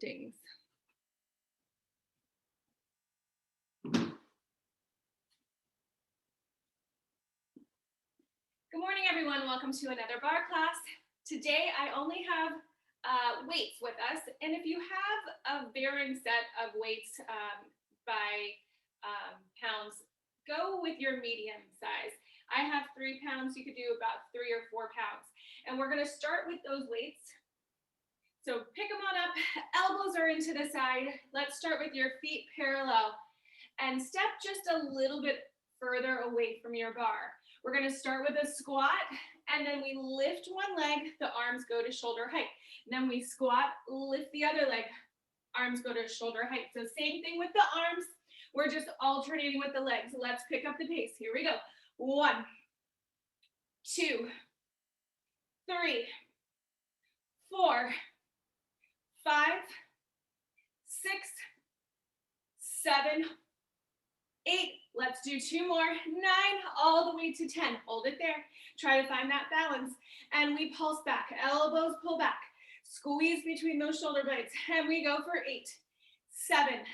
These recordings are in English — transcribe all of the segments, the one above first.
Dings. Good morning, everyone. Welcome to another barre class. Today, I only have weights with us, and if you have a varying set of weights by pounds, go with your medium size. I have 3 pounds. You could do about 3 or 4 pounds, and we're going to start with those weights. So pick them on up. Elbows are into the side. Let's start with your feet parallel, and step just a little bit further away from your bar. We're going to start with a squat, and then we lift one leg, the arms go to shoulder height. Then we squat, lift the other leg, arms go to shoulder height. So same thing with the arms. We're just alternating with the legs. Let's pick up the pace. Here we go. 1, 2, 3, 4, 5, 6, 7, 8. Let's do 2 more. 9, all the way to 10. Hold it there. Try to find that balance. And we pulse back. Elbows pull back. Squeeze between those shoulder blades. And we go for 8, 7,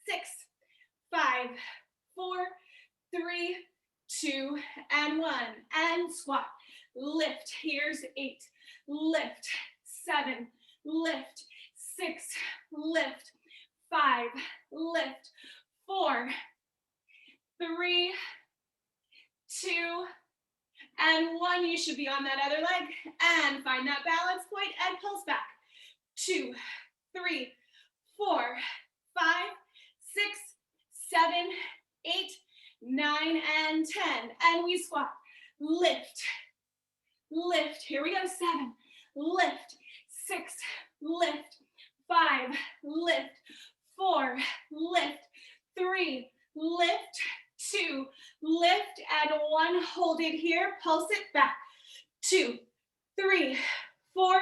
6, 5, 4, 3, 2, and 1. And squat. Lift. Here's 8. Lift. 7. Lift. 6. Lift. 5. Lift. 4, 3, 2, and 1. You should be on that other leg. And find that balance point and pulse back. 2, 3, 4, 5, 6, 7, 8, 9, and 10. And we squat. Lift. Lift. Here we go. 7. Lift. 6. Lift. 5. Lift. 4. Lift. 3. Lift. 2. Lift. And 1. Hold it here. Pulse it back. 2, 3, 4,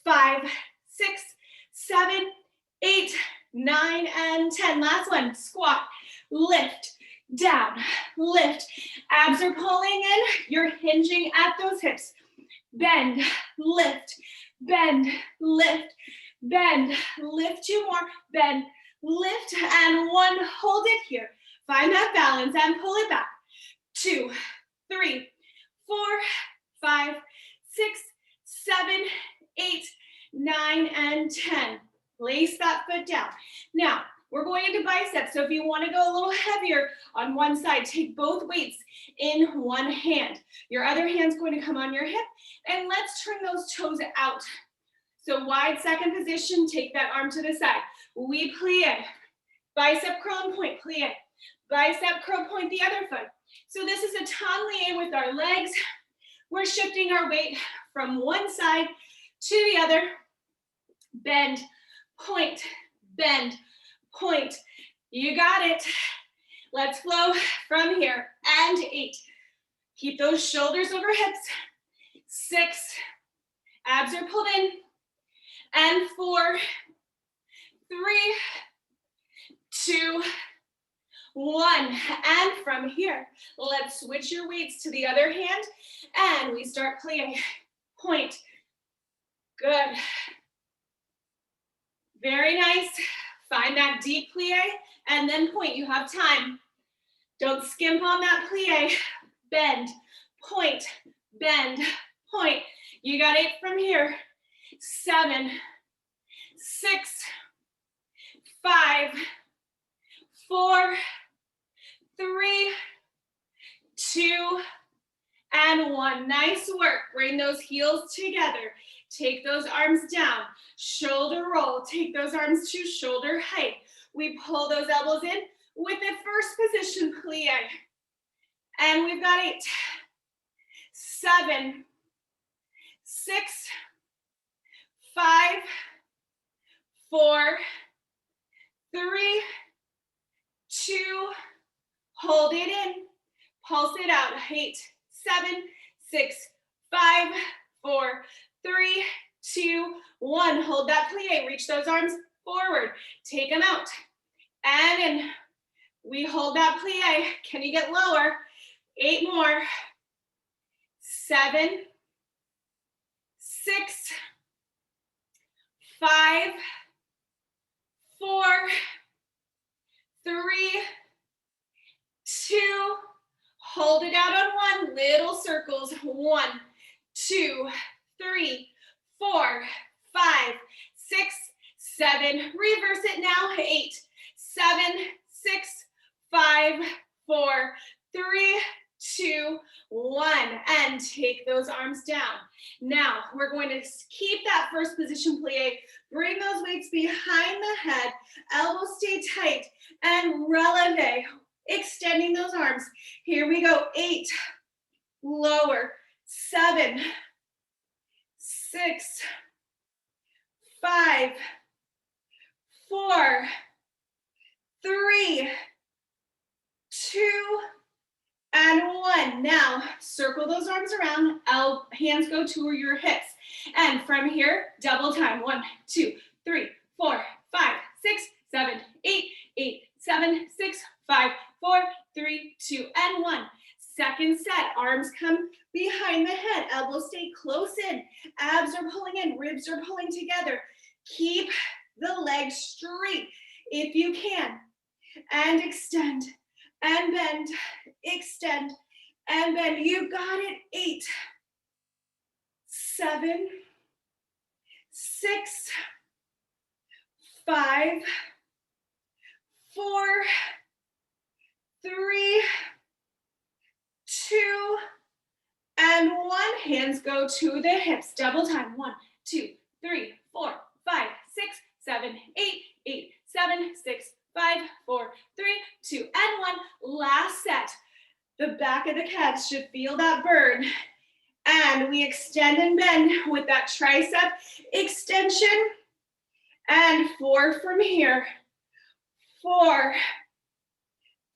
5, 6, 7, 8, 9, and 10. Last one. Squat. Lift. Down. Lift. Abs are pulling in. You're hinging at those hips. Bend. Lift. Bend. Lift. Bend. Lift. 2 more. Bend. Lift. And 1. Hold it here. Find that balance and pull it back. 2, 3, 4, 5, 6, 7, 8, 9, and 10. Place that foot down. Now, we're going into biceps, so if you want to go a little heavier on one side, take both weights in one hand. Your other hand's going to come on your hip, and let's turn those toes out. So wide second position, take that arm to the side. We plie. Bicep curl and point, plie. Bicep curl, point the other foot. So this is a tablier with our legs. We're shifting our weight from one side to the other. Bend, point, bend, point. You got it. Let's flow from here. And 8. Keep those shoulders over hips. 6. Abs are pulled in. And 4, 3, 2, 1. And from here, let's switch your weights to the other hand. And we start playing. Point. Good. Very nice. Find that deep plie and then point. You have time. Don't skimp on that plie. Bend, point, bend, point. You got 8 from here. 7, 6, 5, 4, 3, 2, and 1. Nice work. Bring those heels together. Take those arms down. Shoulder roll. Take those arms to shoulder height. We pull those elbows in with the first position plie. And we've got 8, 7, 6, 5, 4, 3, 2, hold it in, pulse it out. 8, 7, 6, 5, 4, 3, 2, 1. Hold that plie. Reach those arms forward. Take them out. And in. We hold that plie. Can you get lower? 8 more. 7, 6, 5, little circles. 1, 2, 3, 4, 5, 6, 7. Reverse it now. 8, 7, 6, 5, 4, 3, 2, 1. And take those arms down. Now we're going to keep that first position plie. Bring those weights behind the head. Elbows stay tight. And releve. Extending those arms. Here we go. 8. Lower. 7. 6. 5. 4. 3. 2. And 1. Now, circle those arms around. Hands go to your hips. And from here, double time. 1, 2, 3, 4, 5, 6, 7, 8, 8, 7, 6, 5, 4, 3, 2, and 1. Second set. Arms come behind the head. Elbows stay close in. Abs are pulling in. Ribs are pulling together. Keep the legs straight if you can. And extend. And bend, extend, and bend. You got it. 8, 7, 6, 5, 4, 3, 2, and 1. Hands go to the hips. Double time. 1, 2, 3, 4, 5, 6, 7, 8, 8, 7, 6, 5, 4, 3, 2, and 1. Last set. The back of the calves should feel that burn. And we extend and bend with that tricep extension. And 4 from here. 4,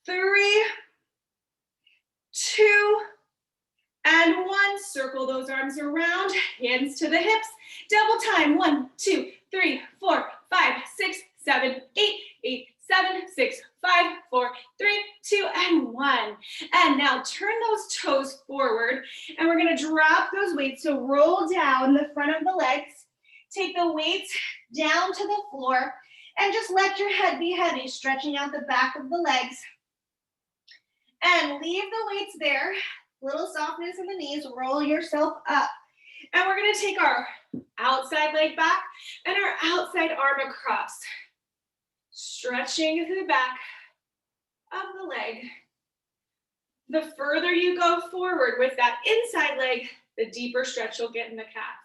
3, 2, and 1. Circle those arms around. Hands to the hips. Double time. 1, 2, 3, 4, 5, 6, 7, 8, 8, 7, 6, 5, 4, 3, 2, and 1. And now turn those toes forward, and we're going to drop those weights. So roll down the front of the legs. Take the weights down to the floor, and just let your head be heavy, stretching out the back of the legs. And leave the weights there. Little softness in the knees. Roll yourself up. And we're going to take our outside leg back and our outside arm across. Stretching to the back of the leg. The further you go forward with that inside leg, the deeper stretch you'll get in the calf.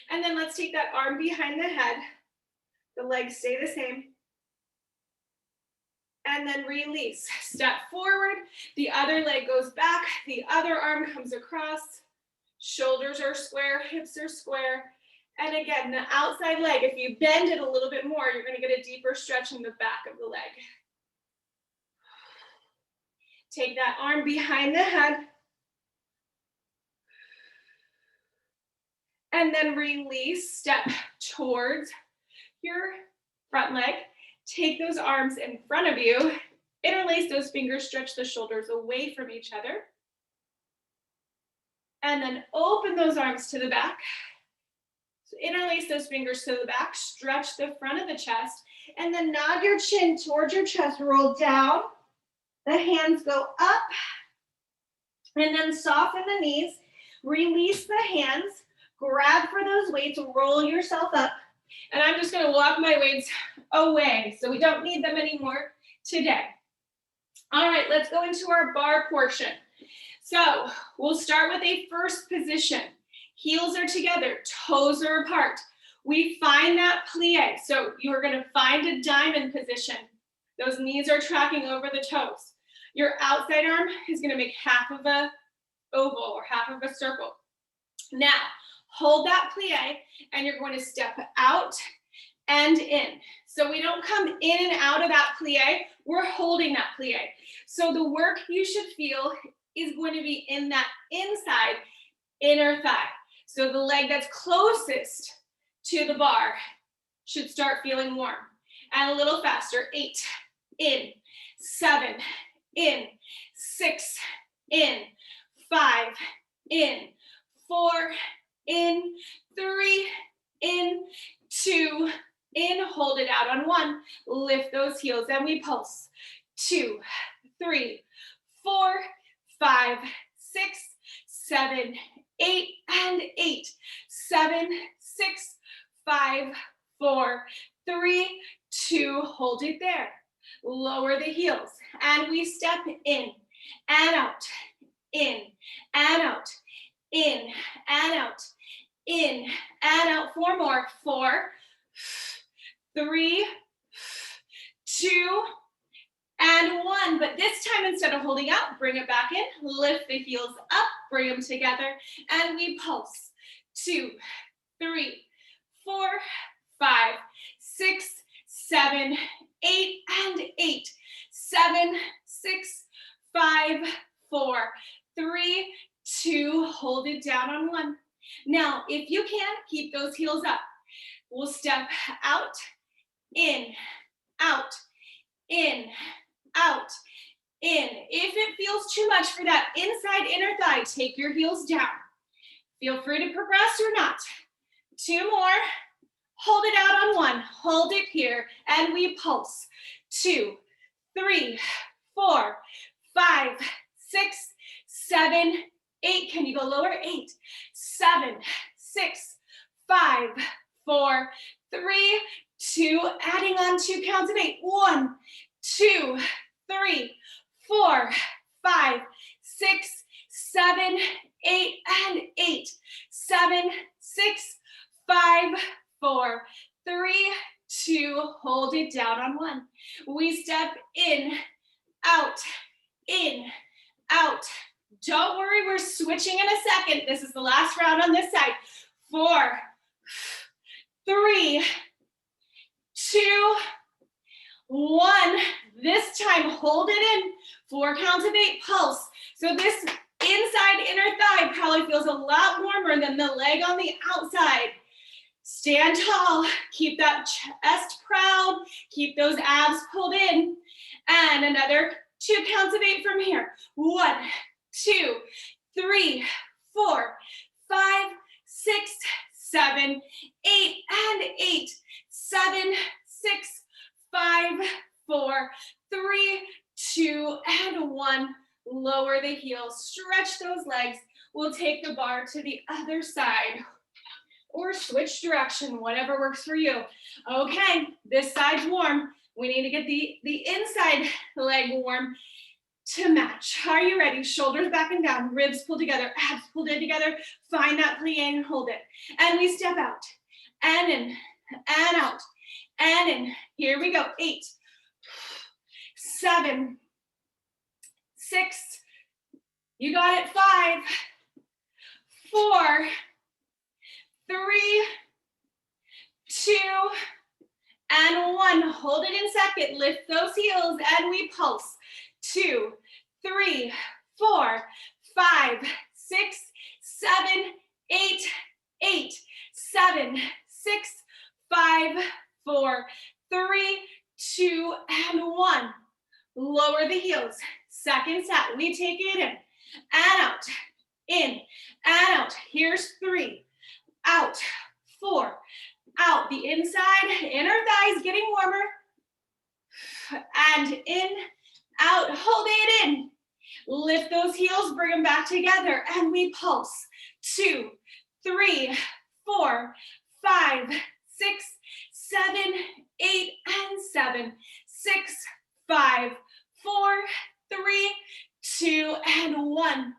And then let's take that arm behind the head. The legs stay the same. And then release. Step forward. The other leg goes back. The other arm comes across. Shoulders are square, hips are square. And again, the outside leg, if you bend it a little bit more, you're going to get a deeper stretch in the back of the leg. Take that arm behind the head. And then release, step towards your front leg. Take those arms in front of you. Interlace those fingers, stretch the shoulders away from each other. And then open those arms to the back. So interlace those fingers to the back, stretch the front of the chest, and then nod your chin towards your chest, roll down. The hands go up, and then soften the knees, release the hands, grab for those weights, roll yourself up. And I'm just gonna walk my weights away, so we don't need them anymore today. All right, let's go into our bar portion. So we'll start with a first position. Heels are together, toes are apart. We find that plie. So you're gonna find a diamond position. Those knees are tracking over the toes. Your outside arm is gonna make half of a oval or half of a circle. Now, hold that plie and you're going to step out and in. So we don't come in and out of that plie, we're holding that plie. So the work you should feel is going to be in that inside inner thigh. So the leg that's closest to the bar should start feeling warm. And a little faster. 8, in, 7, in, 6, in, 5, in, 4, in, 3, in, 2, in, hold it out on 1, lift those heels and we pulse. 2, 3, 4, 5, 6, 7, 8, and 8. 7, 6, 5, 4, 3, 2. Hold it there. Lower the heels. And we step in and out, in and out, in and out, in and out. 4 more. 4, 3, 2, and 1. But this time, instead of holding out, bring it back in, lift the heels up, bring them together, and we pulse. 2, 3, 4, 5, 6, 7, 8, and 8. 7, 6, 5, 4, 3, 2. Hold it down on 1. Now, if you can, keep those heels up. We'll step out, in, out, in, out, in. If it feels too much for that inside inner thigh, take your heels down. Feel free to progress or not. 2 more. Hold it out on 1. Hold it here, and we pulse. 2, 3, 4, 5, 6, 7, 8. Can you go lower? 8, 7, 6, 5, 4, 3, 2. Adding on 2 counts of 8. 1, 2, 3, 4, 5, 6, 7, 8, and 8. 7, 6, 5, 4, 3, 2. Hold it down on 1. We step in, out, in, out. Don't worry, we're switching in a second. This is the last round on this side. 4, 3, 2, 1. This time, hold it in. 4 counts of 8, pulse. So this inside inner thigh probably feels a lot warmer than the leg on the outside. Stand tall, keep that chest proud, keep those abs pulled in. And another 2 counts of 8 from here. 1, 2, 3, 4, 5, 6, 7, 8, and 8. 7, 6, 5, 4, 3, 2, and 1. Lower the heels, stretch those legs. We'll take the bar to the other side or switch direction, whatever works for you. Okay, this side's warm. We need to get the inside leg warm to match. Are you ready? Shoulders back and down, ribs pulled together, abs pulled in together. Find that plie and hold it. And we step out and in and out and in. Here we go. 8, 7, 6, you got it. 5, 4, 3, 2, and 1. Hold it in second. Lift those heels and we pulse. 2, 3, 4, 5, 6, 7, 8, 8, 7, 6, 5, 4, 3, 2, and 1. Lower the heels. Second set. We take it in and out, in and out. Here's 3, out, 4, out. The inside inner thighs getting warmer, and in, out. Hold it in. Lift those heels, bring them back together, and we pulse. 2, 3, 4, 5, 6, 7, 8, and 7. 6, 5, 4, 3, 2, and 1.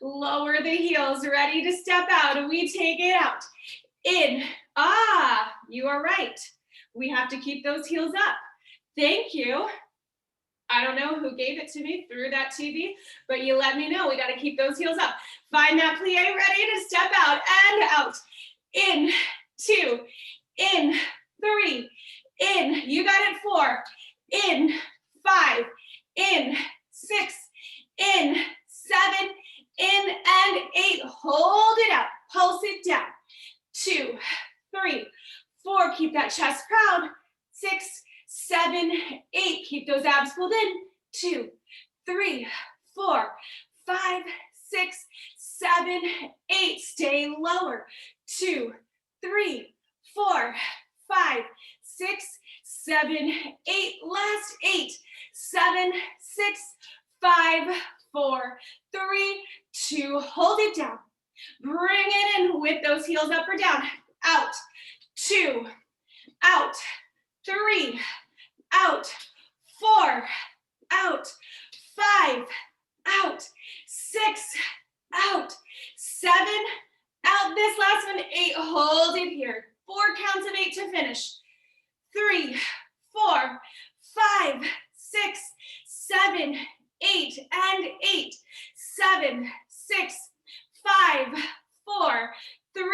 Lower the heels, ready to step out, and we take it out. In. Ah, you are right. We have to keep those heels up. Thank you. I don't know who gave it to me through that TV, but you let me know. We got to keep those heels up. Find that plie, ready to step out and out. In, 2, in, 3, in. You got it. 4, in, 5, in, 6, in, 7, in, and 8. Hold it out. Pulse it down. 2, 3, 4. Keep that chest proud. 6, 7, 8. Keep those abs pulled in. 2, 3, 4, 5, 6, 7, 8. Stay lower. 2, 3, 4, 5, 6, 7, 8. Last 8, 7, 6, 5, 4, 3, 2, hold it down. Bring it in with those heels up or down. Out, 2, out, 3, out, 4, out, 5, out, 6, out, 7, out. This last one, 8, hold it here. 4 counts of 8 to finish. 3, 4, 5, 6, 7, 8, and 8, 7, 6, 5, 4, 3,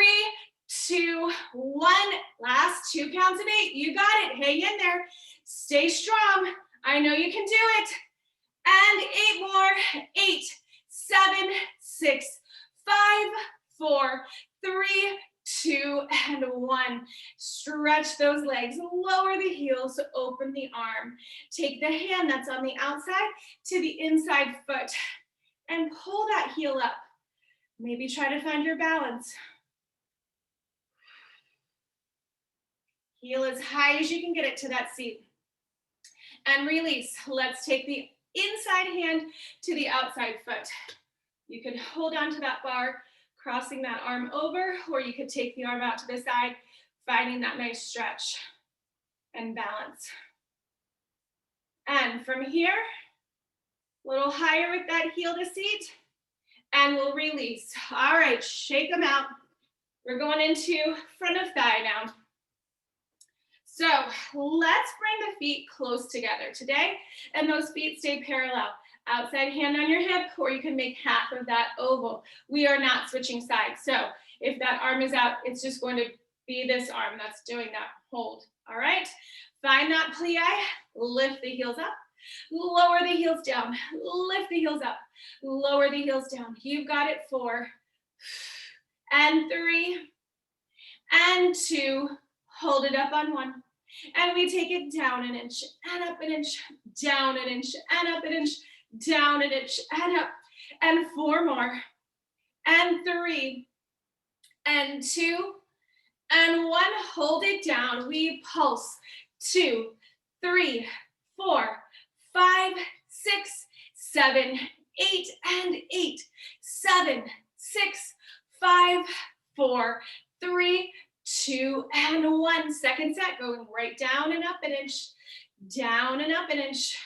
2, 1. Last 2 counts of 8. You got it. Hang in there. Stay strong. I know you can do it. And 8 more. 8, 7, 6, 5, 4, 3, 2, and 1. Stretch those legs, lower the heels, open the arm. Take the hand that's on the outside to the inside foot and pull that heel up. Maybe try to find your balance. Heel as high as you can get it to that seat. And release. Let's take the inside hand to the outside foot. You can hold on to that bar, crossing that arm over, or you could take the arm out to the side, finding that nice stretch and balance. And from here, a little higher with that heel to seat, and we'll release. All right, shake them out. We're going into front of thigh now. So let's bring the feet close together today, and those feet stay parallel. Outside hand on your hip, or you can make half of that oval. We are not switching sides. So if that arm is out, it's just going to be this arm that's doing that hold. All right, find that plie, lift the heels up, lower the heels down, lift the heels up, lower the heels down. You've got it. 4 and 3 and 2, hold it up on 1. And we take it down an inch and up an inch, down an inch and up an inch, down an inch and up, and 4 more, and 3 and 2 and 1. Hold it down. We pulse. 2, 3, 4, 5, 6, 7, 8, and 8, 7, 6, 5, 4, 3, 2, and 1. Second set, going right down and up an inch, down and up an inch.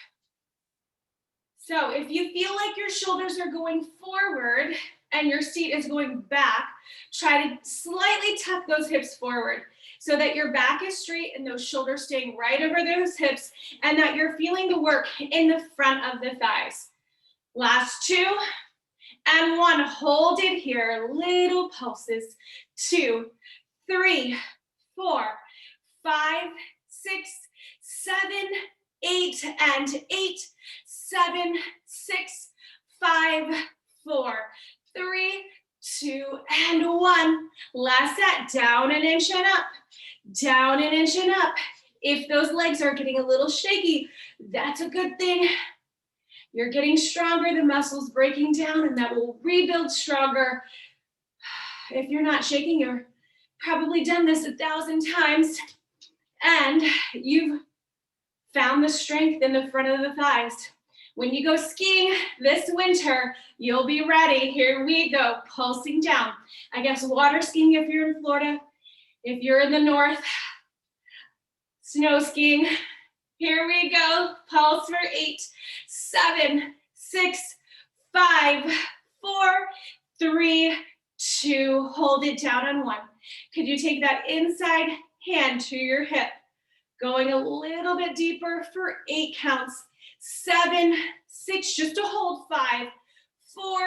So if you feel like your shoulders are going forward and your seat is going back, try to slightly tuck those hips forward so that your back is straight and those shoulders staying right over those hips, and that you're feeling the work in the front of the thighs. Last 2 and 1. Hold it here. Little pulses. 2, 3, 4, 5, 6, 7, 8, and 8, 7, 6, 5, 4, 3, 2, and 1. Last set. Down an inch and up. Down an inch and up. If those legs are getting a little shaky, that's a good thing. You're getting stronger, the muscles breaking down, and that will rebuild stronger. If you're not shaking, you're probably done this 1,000 times, and you've found the strength in the front of the thighs. When you go skiing this winter, you'll be ready. Here we go, pulsing down. I guess water skiing if you're in Florida. If you're in the north, snow skiing. Here we go, pulse for 8, 7, 6, 5, 4, 3, 2, hold it down on 1. Could you take that inside hand to your hip, going a little bit deeper for 8 counts, 7, 6, just to hold, 5, 4,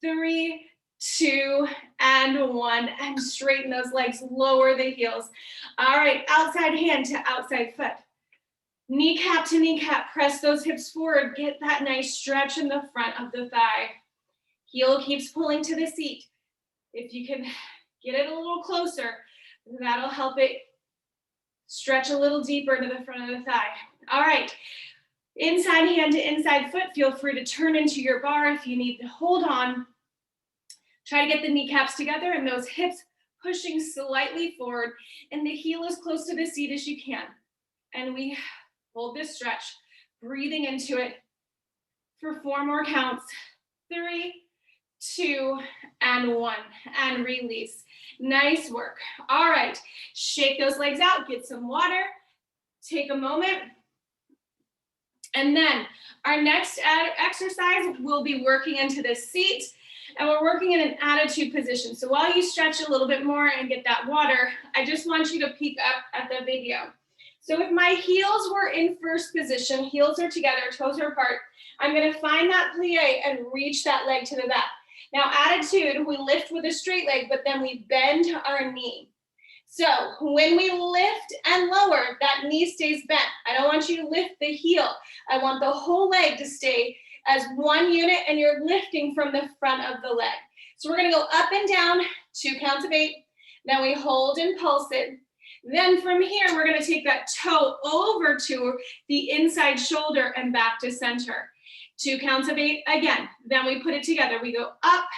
3, 2, and 1, and straighten those legs, lower the heels. All right, outside hand to outside foot. Kneecap to kneecap, press those hips forward, get that nice stretch in the front of the thigh. Heel keeps pulling to the seat. If you can get it a little closer, that'll help it stretch a little deeper into the front of the thigh. All right, inside hand to inside foot, feel free to turn into your bar if you need to hold on. Try to get the kneecaps together and those hips pushing slightly forward, and the heel as close to the seat as you can. And we hold this stretch, breathing into it for 4 more counts. 3, 2, and 1, and release. Nice work. All right, shake those legs out, get some water, take a moment. And then our next exercise, we'll be working into the seat, and we're working in an attitude position. So while you stretch a little bit more and get that water, I just want you to peek up at the video. So if my heels were in first position, heels are together, toes are apart, I'm gonna find that plie and reach that leg to the back. Now attitude, we lift with a straight leg, but then we bend our knee. So when we lift and lower, that knee stays bent. I don't want you to lift the heel. I want the whole leg to stay as one unit, and you're lifting from the front of the leg. So we're gonna go up and down, 2 counts of 8. Then we hold and pulse it. Then from here, we're gonna take that toe over to the inside shoulder and back to center. 2 counts of 8 again. Then we put it together. We go up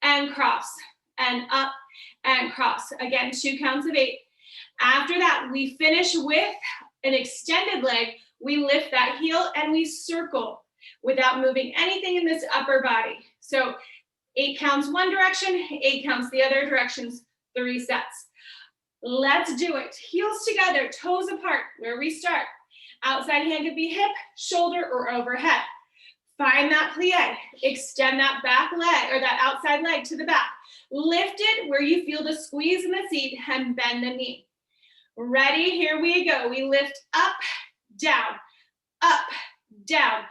and cross, and up and cross. Again, 2 counts of 8. After that, we finish with an extended leg. We lift that heel and we circle without moving anything in this upper body. So 8 counts one direction, 8 counts the other directions, 3 sets. Let's do it. Heels together, toes apart, where we start. Outside hand could be hip, shoulder, or overhead. Find that plie, extend that back leg or that outside leg to the back. Lift it where you feel the squeeze in the seat and bend the knee. Ready, here we go. We lift up, down, up, down.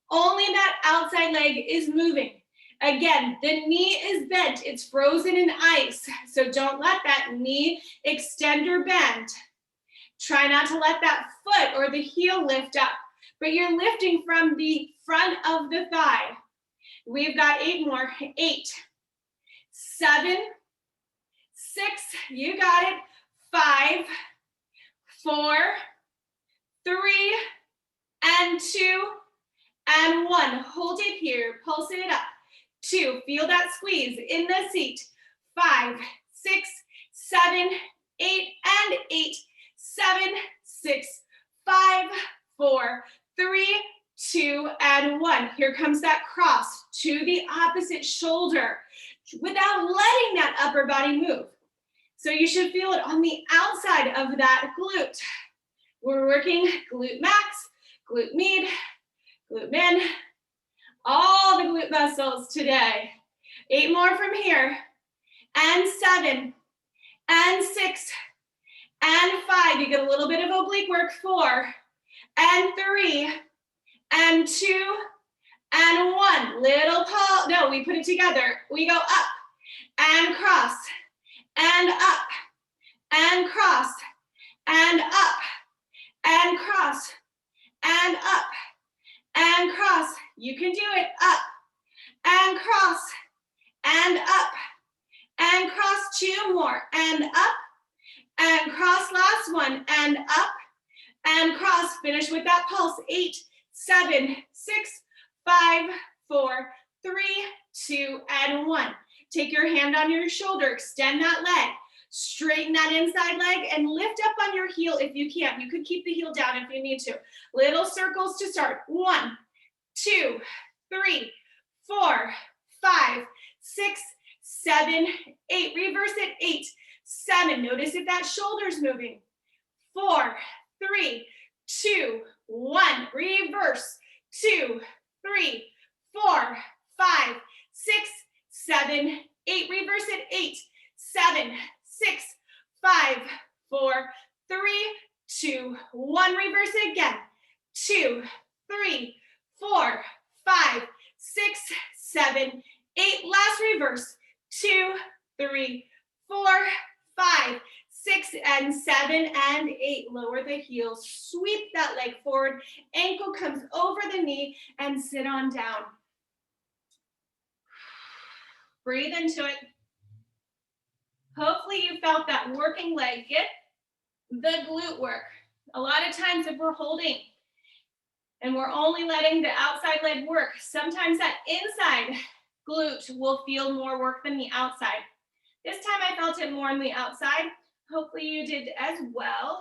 Only that outside leg is moving. Again, the knee is bent, it's frozen in ice, so don't let that knee extend or bend. Try not to let that foot or the heel lift up, but you're lifting from the front of the thigh. We've got 8 more. 8, 7, 6, you got it. 5, 4, 3, and 2, and 1. Hold it here, pulse it up. 2, feel that squeeze in the seat. 5, 6, 7, 8, and 8, 7, 6, 5, 4, 3, 2, and 1. Here comes that cross to the opposite shoulder without letting that upper body move. So you should feel it on the outside of that glute. We're working glute max, glute med, glute min, all the glute muscles today. 8 more from here, and 7, and 6, and 5. You get a little bit of oblique work. 4, and 3, and 2, and 1. Little pause. No, we put it together. We go up and cross, and up and cross, and up and cross, and up and cross. You can do it. Up and cross, and up and cross. 2 more, and up and cross. Last one, and up and cross. Finish with that pulse. 8, 7, 6, 5, 4, 3, 2, and 1. Take your hand on your shoulder, extend that leg, straighten that inside leg, and lift up on your heel if you can. You could keep the heel down if you need to. Little circles to start. 1, 2, 3, 4, 5, 6, 7, 8. Reverse it. 8, 7. Notice if that shoulder's moving. 4, 3, 2, 1. Reverse. 2, 3, 4, 5, 6, 7, 8. Reverse it. 8, 7, 6, 5, 4, 3, 2, 1. Reverse it again. 2, 3, 4, 5, 6, 7, 8. Last reverse. 2, 3, 4, 5, 6, and 7, and 8. Lower the heels. Sweep that leg forward. Ankle comes over the knee and sit on down. Breathe into it. Hopefully you felt that working leg. Get the glute work. A lot of times if we're holding and we're only letting the outside leg work, sometimes that inside glute will feel more work than the outside. This time I felt it more on the outside. Hopefully you did as well.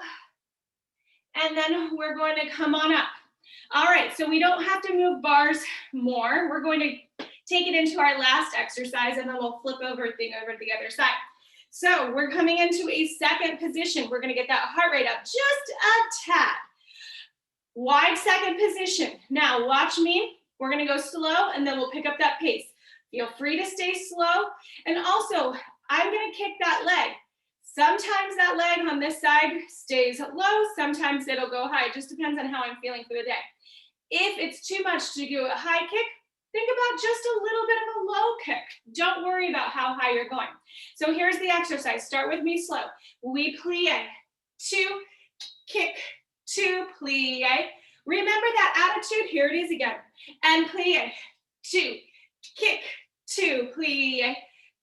And then we're going to come on up. All right, so we don't have to move bars more. We're going to take it into our last exercise, and then we'll flip everything over to the other side. So we're coming into a second position. We're gonna get that heart rate up just a tad. Wide second position. Now watch me. We're gonna go slow, and then we'll pick up that pace. Feel free to stay slow. And also, I'm gonna kick that leg. Sometimes that leg on this side stays low, sometimes it'll go high. It just depends on how I'm feeling for the day. If it's too much to do a high kick, think about just a little bit of a low kick. Don't worry about how high you're going. So here's the exercise. Start with me slow. We plie, 2, kick, 2, plie. Remember that attitude? Here it is again. And plie, 2, kick, 2, plie,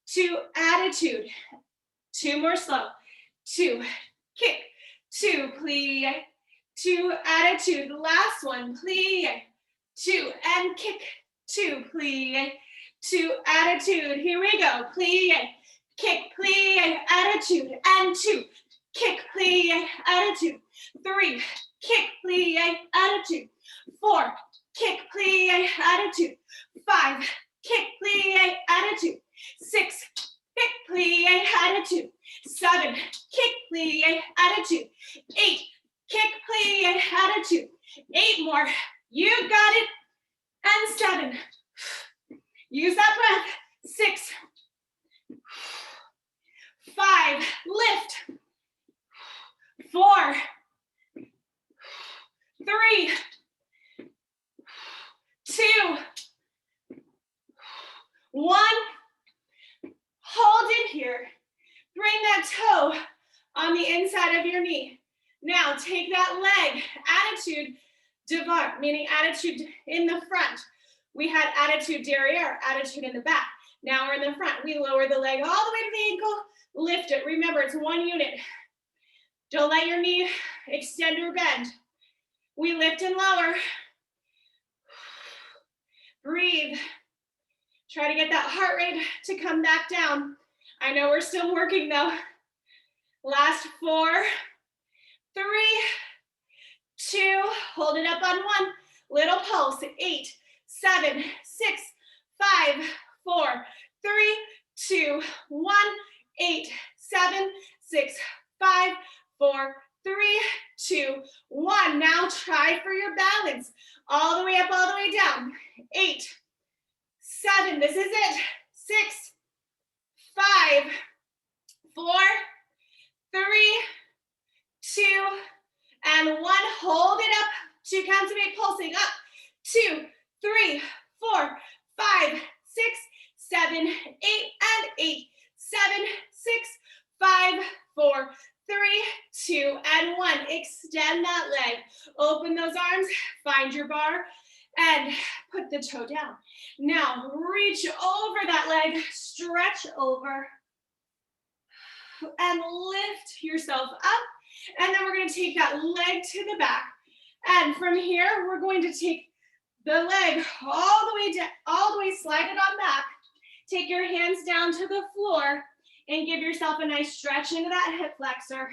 2, attitude. 2 more slow. 2, kick, 2, plie, 2, attitude. Last one, plie, 2, and kick, 2, plie, 2, attitude. Here we go. Plie, kick, plie, attitude, and 2, kick, plie, attitude. 3, kick, plie, attitude. 4, kick, plie, attitude. 5, kick, plie, attitude. 6, kick, plie, attitude. 7, kick, plie, attitude. 8, kick, plie, attitude. 8 more. You got it. And 7. Use that breath. 6, 5, lift. 4, 3, 2, 1. Hold it here. Bring that toe on the inside of your knee. Now take that leg, attitude devant, meaning attitude in the front. We had attitude derriere, attitude in the back. Now we're in the front. We lower the leg all the way to the ankle, lift it. Remember, it's one unit. Don't let your knee extend or bend. We lift and lower. Breathe. Try to get that heart rate to come back down. I know we're still working though. Last 4, 3, 2, hold it up on 1. Little pulse, 8, 7, 6, 5, 4, 3, 2, 1, 8, 7, 6, 5, 4, 3, 2, 1. Now try for your balance. All the way up, all the way down. 8, 7, this is it. 6, 5, 4, 3, 2, and 1. Hold it up. 2 counts of 8, pulsing up. 2, 3, 4, 5, 6, 7, 8, and 8, 7, 6, 5, 4, 3, 2, and 1. Extend that leg. Open those arms. Find your bar and put the toe down. Now reach over that leg. Stretch over and lift yourself up. And then we're going to take that leg to the back. And from here, we're going to take the leg all the way down, all the way, slide it on back. Take your hands down to the floor and give yourself a nice stretch into that hip flexor.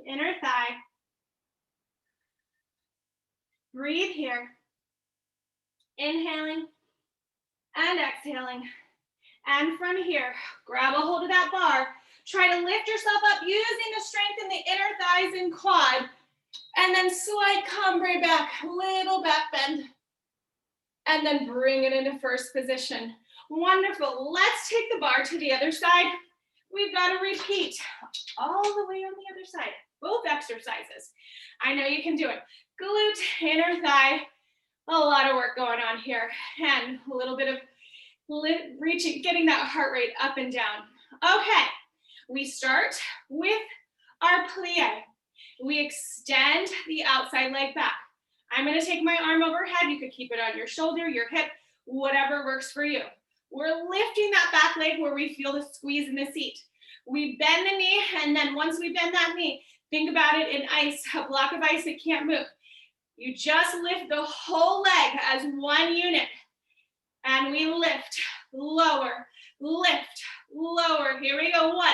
Inner thigh. Breathe here. Inhaling and exhaling. And from here, grab a hold of that bar. Try to lift yourself up using the strength in the inner thighs and quad. And then slight cumbre back, little back bend. And then bring it into first position. Wonderful. Let's take the bar to the other side. We've got to repeat all the way on the other side. Both exercises. I know you can do it. Glute, inner thigh. A lot of work going on here. And a little bit of reaching, getting that heart rate up and down. Okay. We start with our plie. We extend the outside leg back. I'm going to take my arm overhead. You could keep it on your shoulder, your hip, whatever works for you. We're lifting that back leg where we feel the squeeze in the seat. We bend the knee, and then once we bend that knee, think about it in ice, a block of ice that can't move. You just lift the whole leg as one unit. And we lift, lower, lift, lower. Here we go. 1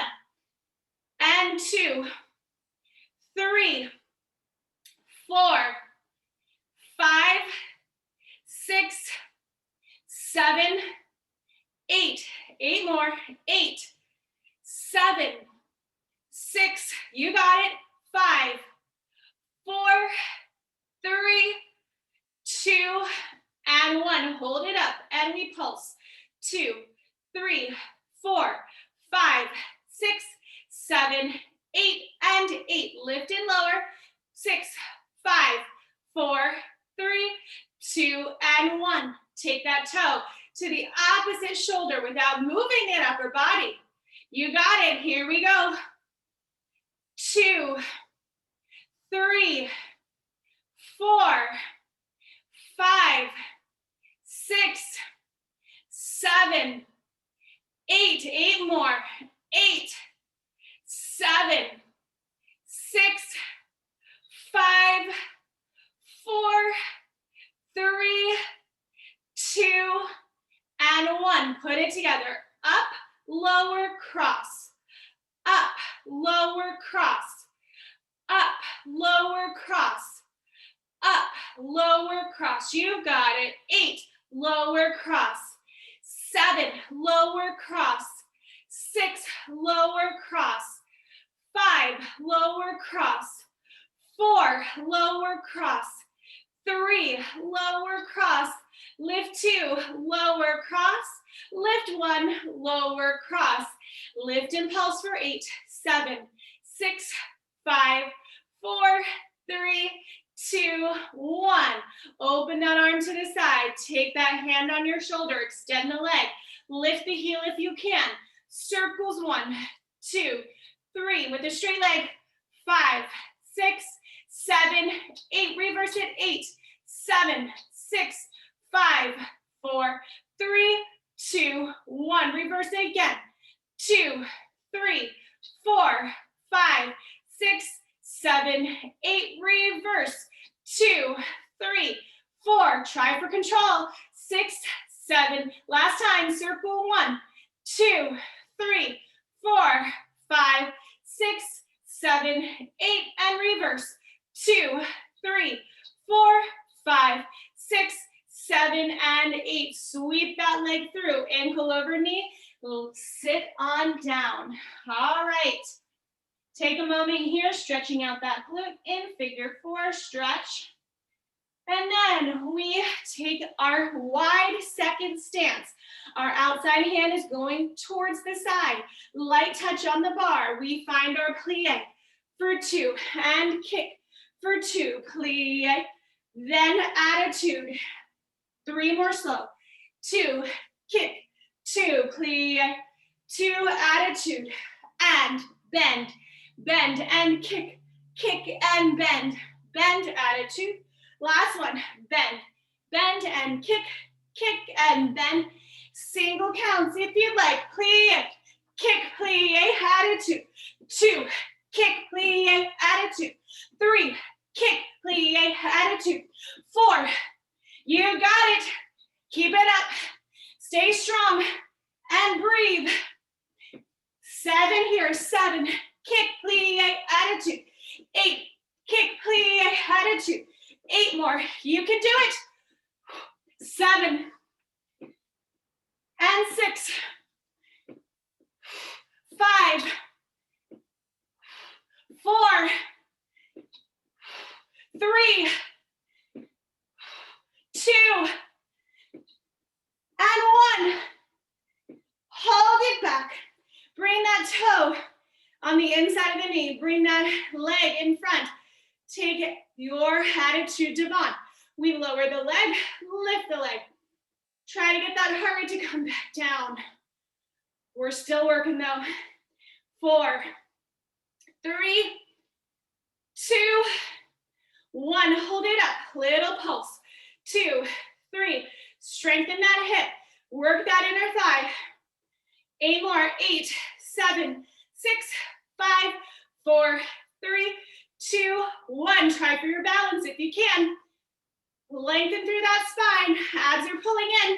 and 2, 3, 4, 5, 6, 7, 8. 8 more. 8, 7, 6. You got it. 5, 4, 3, 2, and 1. Hold it up, and we pulse. 2, 3, 4, 5, 6, 7, 8, and 8. Lift and lower. 6, 5, 4, 3, 2, and 1. Take that toe to the opposite shoulder without moving that upper body. You got it. Here we go. 2, 3, 4, 5, 6, 7, 8. 8 more. 8, 7, 6, 5, 4, 3, 2, and 1. Put it together. Up, lower, cross. Up, lower, cross. Up, lower, cross. Up, lower, cross. You got it. 8, lower, cross. 7, lower, cross. 6, lower, cross. 5, lower, cross. 4, lower, cross. 3, lower, cross. Lift 2, lower, cross. Lift 1, lower, cross. Lift and pulse for 8, 7, 6, 5, 4, 3, 2, 1. Open that arm to the side. Take that hand on your shoulder. Extend the leg. Lift the heel if you can. Circles 1, 2, 3 with a straight leg. 5, 6, 7, 8. Reverse it. 8, 7, 6, 5, 4, 3, 2, 1. Reverse it again. 2, 3, 4, 5, 6, 7, 8. Reverse. 2, 3, 4. Try for control. 6, 7. Last time. Circle 1, 2, 3, 4, 5, 6, 7, 8. And reverse. 2, 3, 4, 5, 6, 7, and 8. Sweep that leg through. Ankle over knee. Sit on down. All right. Take a moment here, stretching out that glute in figure 4 stretch. And then we take our wide second stance. Our outside hand is going towards the side. Light touch on the bar. We find our plie for 2 and kick for 2. Plie, then attitude. 3 more slow. 2, kick, 2, plie, 2, attitude, and bend. Bend and kick, kick and bend. Bend, attitude. Last one, bend. Bend and kick, kick and bend. Single counts if you'd like. Plie, kick, plie, attitude. 2, kick, plie, attitude. 3, kick, plie, attitude. 4, you got it. Keep it up. Stay strong and breathe. 7 here, 7. Kick, plie, attitude. 8, kick, plie, attitude. 8 more. You can do it. 7 and 6. 5, 4, 3, 2, and 1. Hold it back. Bring that toe on the inside of the knee. Bring that leg in front. Take your attitude to Devon. We lower the leg, lift the leg. Try to get that heart rate to come back down. We're still working though. 4, 3, 2, 1. Hold it up. Little pulse. 2, 3. Strengthen that hip. Work that inner thigh. 8 more. 8, 7, 6, 5, 4, 3, 2, 1. Try for your balance if you can. Lengthen through that spine. Abs are pulling in.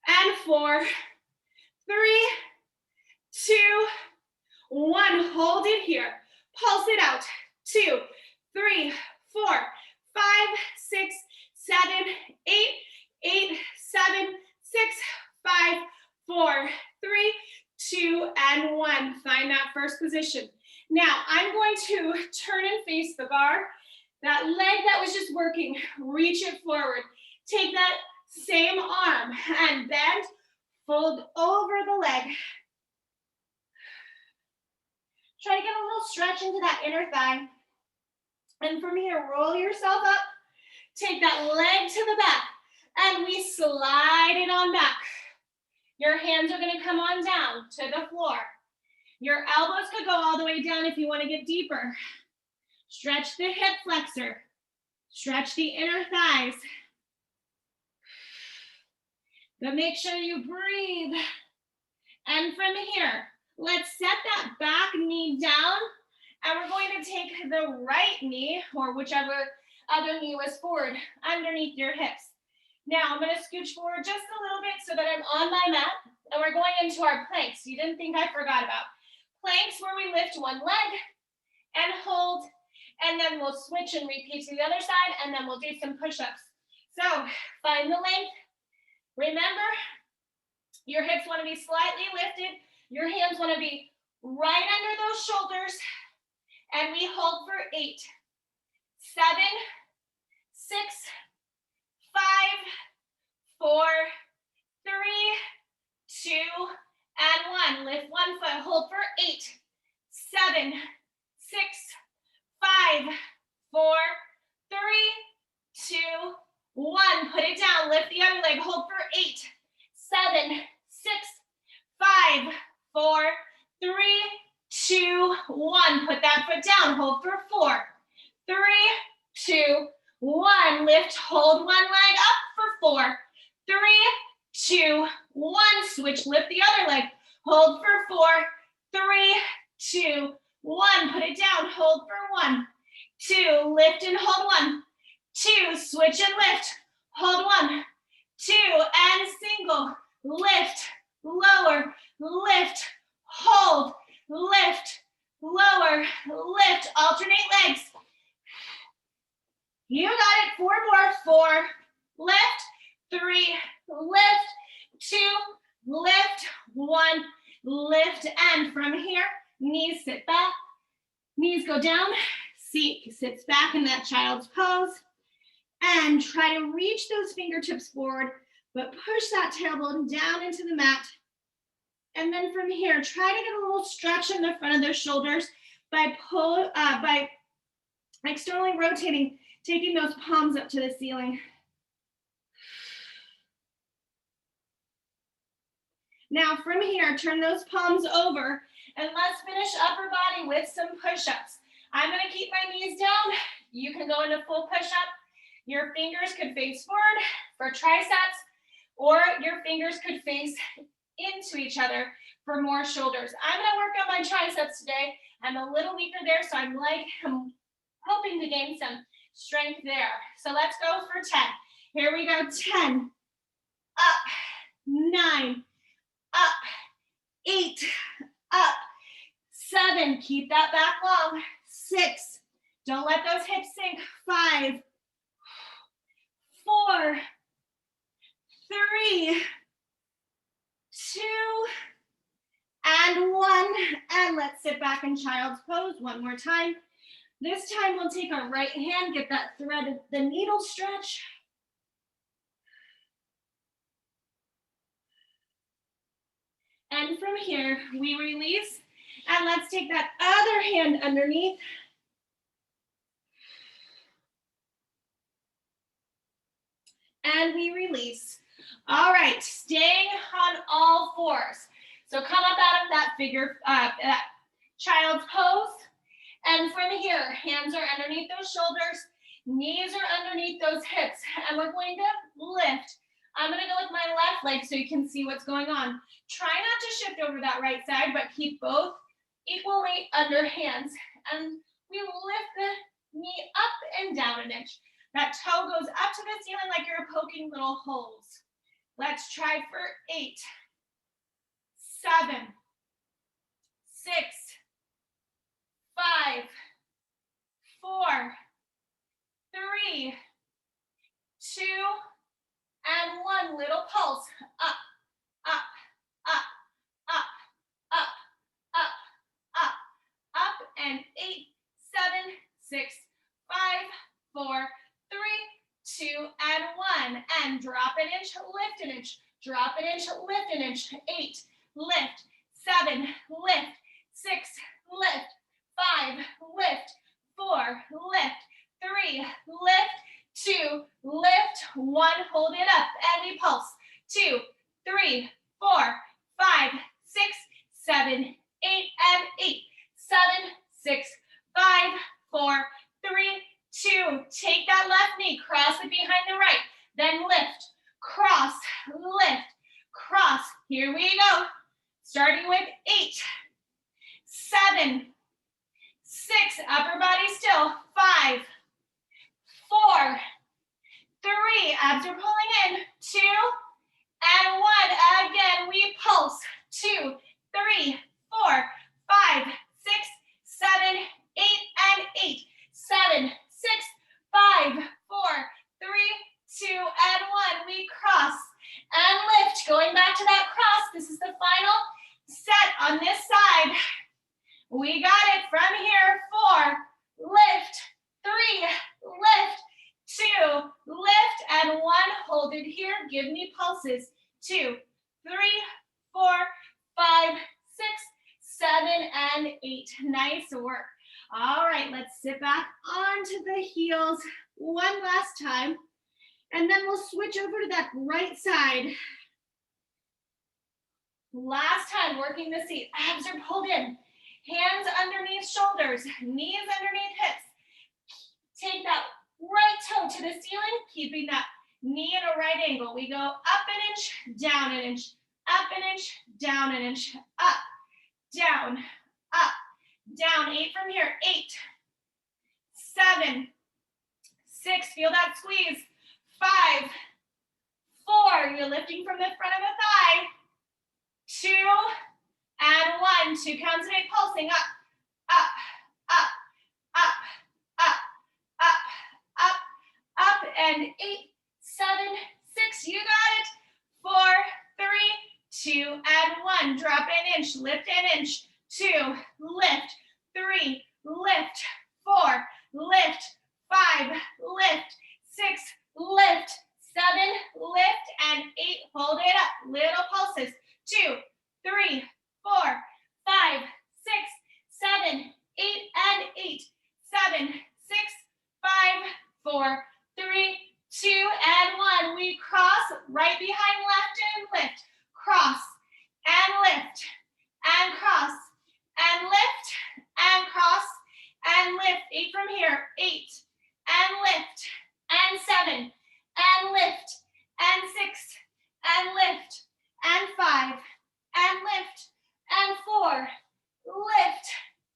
And 4, 3, 2, 1. Hold it here. Pulse it out. 2, 3, 4, 5, 6, 7, 8, 8, 7, 6, first position. Now I'm going to turn and face the bar. That leg that was just working, reach it forward. Take that same arm and bend, fold over the leg. Try to get a little stretch into that inner thigh. And from here, roll yourself up. Take that leg to the back, and we slide it on back. Your hands are gonna come on down to the floor. Your elbows could go all the way down if you wanna get deeper. Stretch the hip flexor. Stretch the inner thighs. But make sure you breathe. And from here, let's set that back knee down, and we're going to take the right knee, or whichever other knee was forward, underneath your hips. Now I'm gonna scooch forward just a little bit so that I'm on my mat, and we're going into our planks. You didn't think I forgot about. Planks where we lift one leg and hold, and then we'll switch and repeat to the other side, and then we'll do some push-ups. So find the length. Remember, your hips wanna be slightly lifted. Your hands wanna be right under those shoulders, and we hold for 8, 7, 6, 5, 4, 3, 2, and 1. Lift one foot, hold for 8, 7, 6, 5, 4, 3, 2, 1. Put it down, lift the other leg, hold for 8, 7, 6, 5, 4, 3, 2, 1. Put that foot down, hold for 4, 3, 2, 1. Lift, hold one leg up for 4, 3, 2, 1. Switch, lift the other leg, hold for 4, 3, 2, 1. Put it down, hold for 1, 2. Lift and hold 1, 2. Switch and lift, hold 1, 2. And single. Lift, lower, lift, hold, lift, lower, lift. Alternate legs. You got it. 4 more. 4, lift, 3, lift, 2, lift, 1, lift. And from here, knees sit back, knees go down, seat sits back in that child's pose. And try to reach those fingertips forward, but push that tailbone down into the mat. And then from here, try to get a little stretch in the front of those shoulders by externally rotating, taking those palms up to the ceiling. Now from here, turn those palms over, and let's finish upper body with some push-ups. I'm gonna keep my knees down. You can go into full push-up. Your fingers could face forward for triceps, or your fingers could face into each other for more shoulders. I'm gonna work on my triceps today. I'm a little weaker there, so I'm hoping to gain some strength there. So let's go for 10. Here we go, 10, up, 9, up, 8, up, 7, keep that back long, 6, don't let those hips sink, 5, 4, 3, 2, and 1. And let's sit back in child's pose one more time. This time we'll take our right hand, get that thread of the needle stretch. And from here, we release. And let's take that other hand underneath. And we release. All right, staying on all fours. So come up out of that that child's pose. And from here, hands are underneath those shoulders, knees are underneath those hips, and we're going to lift. I'm gonna go with my left leg so you can see what's going on. Try not to shift over that right side, but keep both equal weight under hands. And we lift the knee up and down an inch. That toe goes up to the ceiling like you're poking little holes. Let's try for 8, 7, 6, 5, 4, 3, 2, and 1. Little pulse. Up, up, up, up, up, up, up. and 8, 7, 6, 5, 4, 3, 2, and 1. And drop an inch, lift an inch, drop an inch, lift an inch. 8, lift, 7, lift, 6, lift, 5, lift, 4, lift, 3, lift, 2, lift, 1, hold it up, and we pulse. 2, 3, 4, 5, 6, 7, 8, and 8, 7, 6, 5, 4, 3, 2. Take that left knee, cross it behind the right, then lift, cross, lift, cross. Here we go. Starting with 8, 7, 6, upper body still, 5, 4, 3, abs are pulling in, 2, and 1. Again, we pulse. 2, 3, 4, 5, 6, 7, 8, and 8, 7, 6, 5, 4, 3, 2, and 1. We cross and lift. Going back to that cross. This is the final set on this side. We got it from here. 4, lift, 3, lift, 2, lift, and 1. Hold it here. Give me pulses. 2, 3, 4, 5, 6, 7, and 8. Nice work. All right, let's sit back onto the heels one last time, and then we'll switch over to that right side. Last time, working the seat. Abs are pulled in. Hands underneath shoulders, knees underneath hips. Take that right toe to the ceiling, keeping that knee at a right angle. We go up an inch, down an inch, up an inch, down an inch, up, down, up, down. 8 from here. 8, 7, 6, feel that squeeze. 5, 4, you're lifting from the front of the thigh. 2, and 1. 2 counts and 8, pulsing up, up, up, up, up, up, up, up, and 8, 7, 6, you got it. 4, 3, 2, and 1. Drop an inch, lift an inch. 2, lift, 3, lift, 4, lift, 5, lift, 6, lift, 7, lift, and 8, hold it up. Little pulses. 2, 3, 4, 5, 6, 7, 8, and 8, 7, 6, 5, 4, 3, 2, and 1. We cross right behind left and lift. Cross and lift and cross and lift and cross and lift. 8 from here. 8 and lift and 7 and lift and 6 and lift and 5 and lift and 4, lift,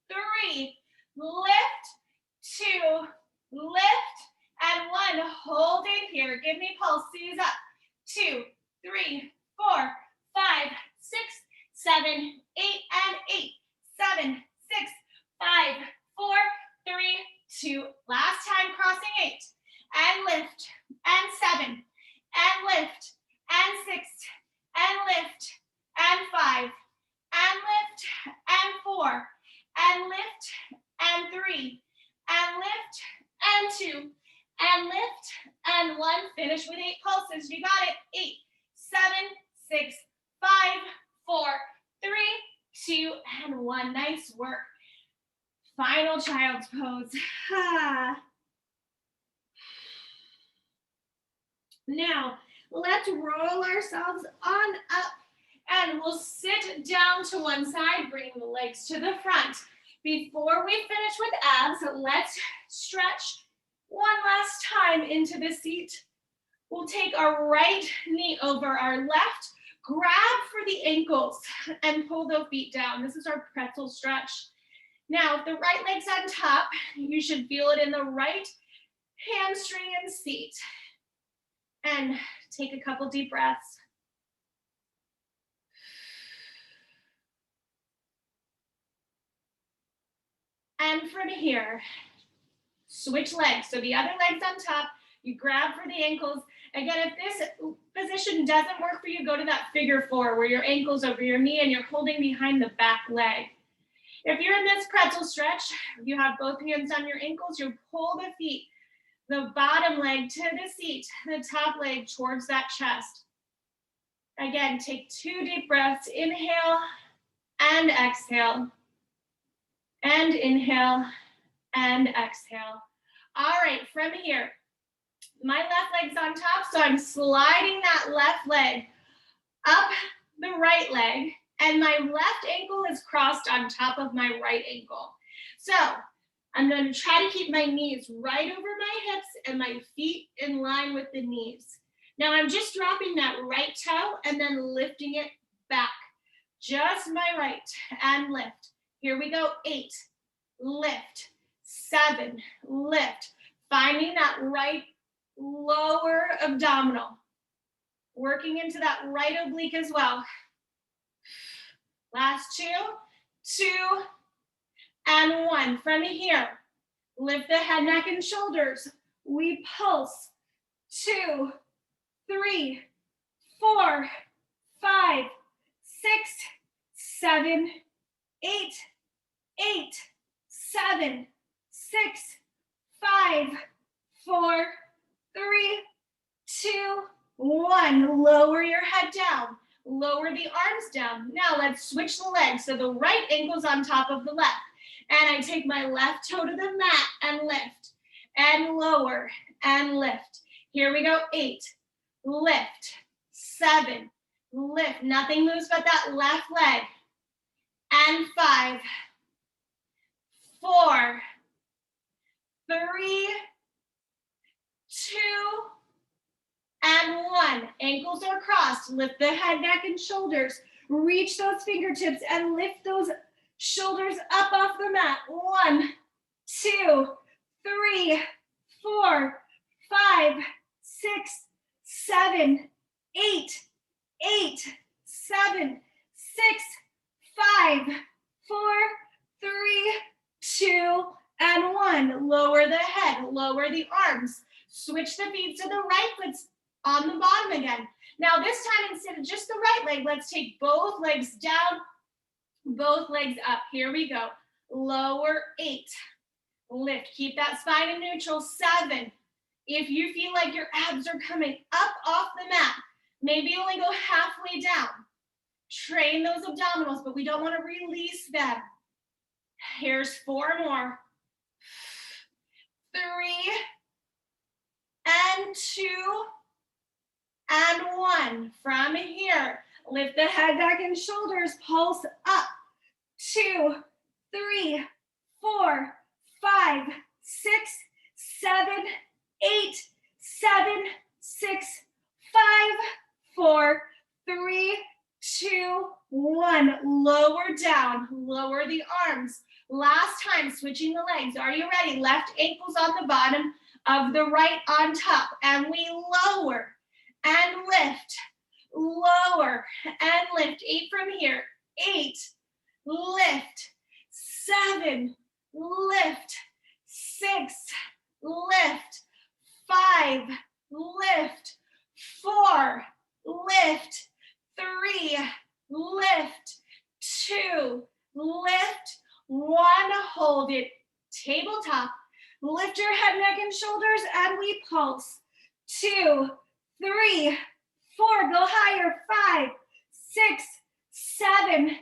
3, lift, 2, lift, and 1. Hold it here. Give me pulse. Seize up. 2, 3, 4, 5, 6, 7, 8, and 8, 7, 6, 5, 4, 3, 2. Last time, crossing 8, and lift, and 7, and lift, and 6, and lift, and 5, and lift, and 4, and lift, and 3, and lift, and 2, and lift, and 1. Finish with 8 pulses. You got it. 8, 7, 6, 5, 4, 3, 2, and 1. Nice work. Final child's pose. Now, let's roll ourselves on up, and we'll sit down to one side, bring the legs to the front. Before we finish with abs, let's stretch one last time into the seat. We'll take our right knee over our left, grab for the ankles, and pull the feet down. This is our pretzel stretch. Now, if the right leg's on top, you should feel it in the right hamstring and seat. And take a couple deep breaths. And from here, switch legs. So the other leg's on top, you grab for the ankles. Again, if this position doesn't work for you, go to that figure 4 where your ankle's over your knee and you're holding behind the back leg. If you're in this pretzel stretch, you have both hands on your ankles, you pull the feet, the bottom leg to the seat, the top leg towards that chest. Again, take 2 deep breaths. Inhale and exhale. And inhale and exhale. All right, from here, my left leg's on top, so I'm sliding that left leg up the right leg, and my left ankle is crossed on top of my right ankle. So I'm going to try to keep my knees right over my hips and my feet in line with the knees. Now I'm just dropping that right toe and then lifting it back. Just my right, and lift. Here we go, 8, lift, 7, lift. Finding that right lower abdominal. Working into that right oblique as well. Last 2, 2, and 1. From here, lift the head, neck, and shoulders. We pulse. 2, 3, 4, 5, 6, 7, 8, 7, 6, 5, 4, 3, 2, 1. Lower your head down. Lower the arms down. Now let's switch the legs. So the right ankle's on top of the left. And I take my left toe to the mat and lift. And lower and lift. Here we go, 8, lift, 7, lift. Nothing moves but that left leg. And 5, 4, 3, 2, and 1. Ankles are crossed. Lift the head, neck, and shoulders. Reach those fingertips and lift those shoulders up off the mat. 1, 2, 3, 4, 5, 6, 7, 8, 7, 6, 5, 4, 3, 2, and 1. Lower the head, lower the arms. Switch the feet so the right foot's on the bottom again. Now this time, instead of just the right leg, let's take both legs down, both legs up. Here we go. Lower, 8. Lift. Keep that spine in neutral. 7. If you feel like your abs are coming up off the mat, maybe only go halfway down. Train those abdominals, but we don't want to release them. Here's 4 more. 3, and 2, and 1. From here, lift the head, neck, and shoulders. Pulse up. 2, 3, 4, 5, 6, 7, 8, 7, 6, 5, 4, 3, 2, 1. Lower down. Lower the arms. Last time, switching the legs. Are you ready? Left ankle's on the bottom of the right on top. And we lower and lift. Lower and lift. 8 from here. 8. Lift. 7. Lift. 6. Lift. 5. Lift. 4. Lift. 3. Lift. 2. Lift. 1. Hold it. Tabletop. Lift your head, neck, and shoulders, and we pulse. 2, 3, 4. Go higher. 5, 6, 7,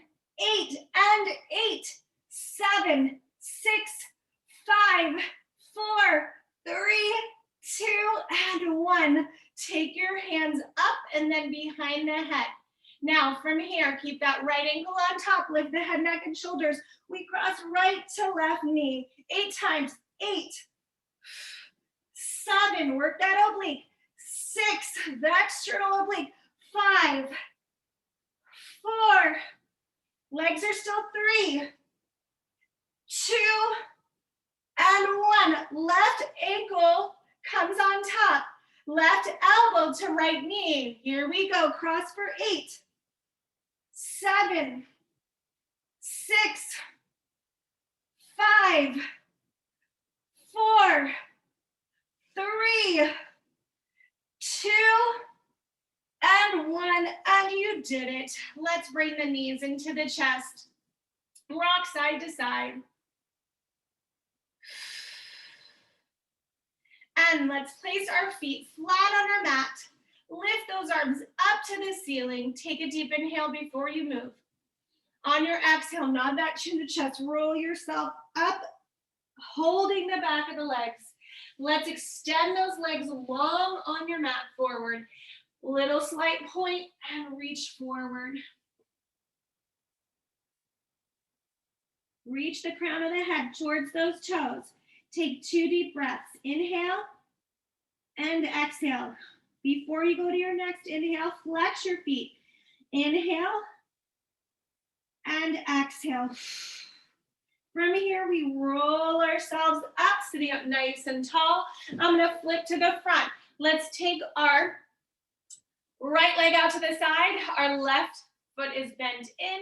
8, and 8, 7, 6, 5, 4, 3, 2, and 1. Take your hands up and then behind the head. Now from here, keep that right ankle on top. Lift the head, neck, and shoulders. We cross right to left knee. 8 times. 8, 7. Work that oblique. 6. The external oblique. 5, 4. Legs are still 3, 2, and 1. Left ankle comes on top. Left elbow to right knee. Here we go. Cross for 8, 7, 6, 5, 4, 3, 2, and 1. And you did it. Let's bring the knees into the chest. Rock side to side. And let's place our feet flat on our mat. Lift those arms up to the ceiling. Take a deep inhale before you move. On your exhale, nod that chin to chest. Roll yourself up, holding the back of the legs. Let's extend those legs long on your mat forward. Little slight point and reach forward. Reach the crown of the head towards those toes. Take 2 deep breaths. Inhale and exhale. Before you go to your next inhale, flex your feet. Inhale and exhale. From here, we roll ourselves up, sitting up nice and tall. I'm gonna flip to the front. Let's take our right leg out to the side. Our left foot is bent in,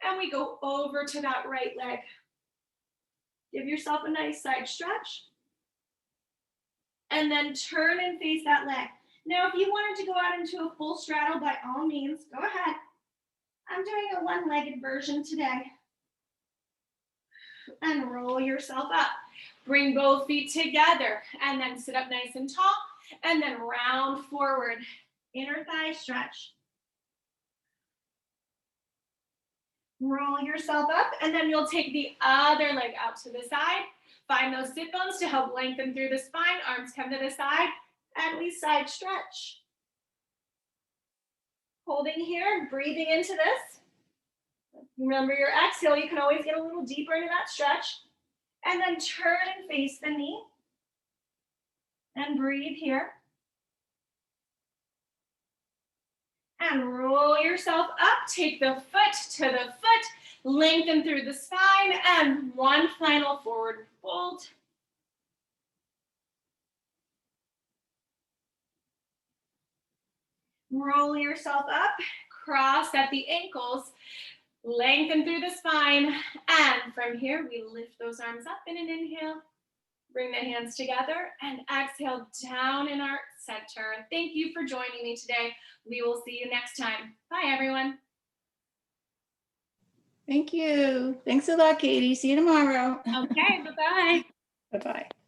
and we go over to that right leg. Give yourself a nice side stretch. And then turn and face that leg. Now, if you wanted to go out into a full straddle, by all means, go ahead. I'm doing a one-legged version today. And roll yourself up. Bring both feet together and then sit up nice and tall and then round forward. Inner thigh stretch. Roll yourself up and then you'll take the other leg out to the side. Find those sit bones to help lengthen through the spine. Arms come to the side and we side stretch. Holding here, breathing into this. Remember your exhale, you can always get a little deeper into that stretch. And then turn and face the knee. And breathe here. And roll yourself up. Take the foot to the foot. Lengthen through the spine. And one final forward fold. Roll yourself up. Cross at the ankles. Lengthen through the spine. And from here, we lift those arms up in an inhale. Bring the hands together and exhale down in our center. Thank you for joining me today. We will see you next time. Bye, everyone. Thank you. Thanks a lot, Katie. See you tomorrow. Okay, bye-bye. Bye-bye.